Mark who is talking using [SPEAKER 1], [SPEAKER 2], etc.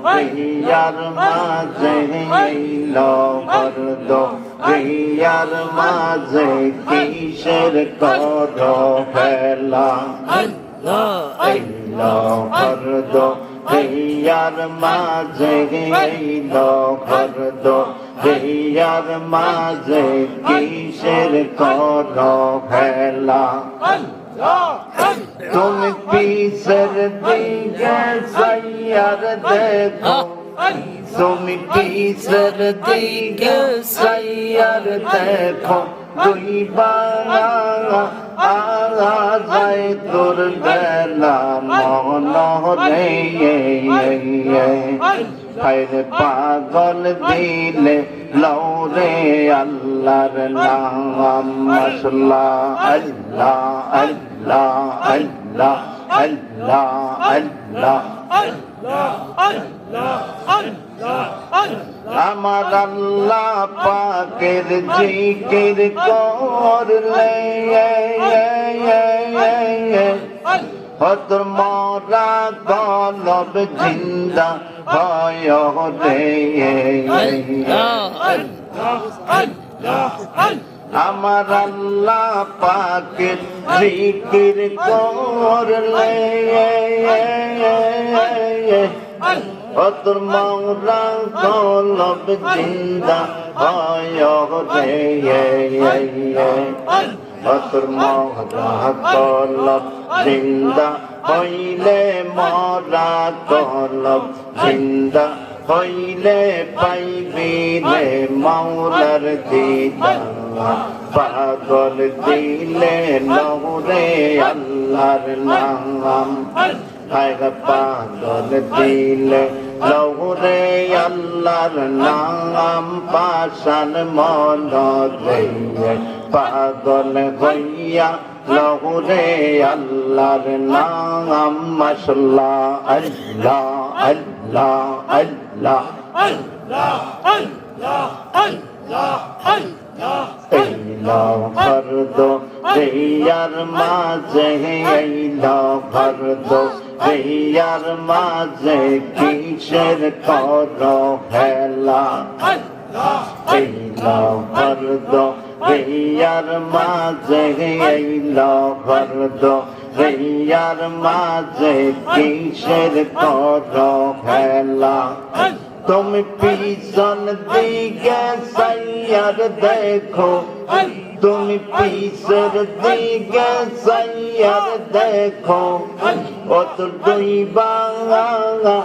[SPEAKER 1] প্রিয়ার মাঝে এলো হরদ প্রিয়ার মাঝে কিসের করো ফেলা এলো হরদ প্রিয়ার মাঝে এলো হরদ প্রিয়ার মাঝে কিসের করো ফেলা তুমি পিসের দিকে সাইয়ার দেখো তুমি পিসের দিকে সাইয়ার দেখো দুই বাংলা আগায় তোর বেলা মন রে হায়রে পাগল দিলে লৌরে আল্লাহর নাম মাশাআল্লাহ আল্লাহ আল্লাহ আল্লাহ আল্লাহ আল্লাহ আমার আল্লাহ পাকের জিকির করলে তোর মরা কলব জিন্দা হয় রে আমার আল্লাহ পাকের জিকির করলে তোর মরা কলব জিন্দা হয় রে তোর মরা কলব জিন্দা হইলে মরা কলব জিন্দা হইলে পাইবি রে মাওলার দিদার পাগল দিলে নৌরে আল্লাহর নাম হায়রে পাগল দিলে নৌরে আল্লাহর নাম পাশান মন দিয়ে পাগল হইয়া লহুরে আল্লাহর নাম মাশাআল্লাহ আল্লাহ আল্লাহ আল্লাহ এলো ফরদ প্রিয়ার মাঝে এলো ফরদ প্রিয়ার মাঝে কিসের করো হেলা এলো ফরদ প্রিয়ার মাঝে এলো ফরদ প্রিয়ার মাঝে কিসের করো হেলা তুমি পিছন দিকে সাইয়ার দেখো তুমি পিছের দিকে সাইয়ার দেখো ও তো দুই বাংলা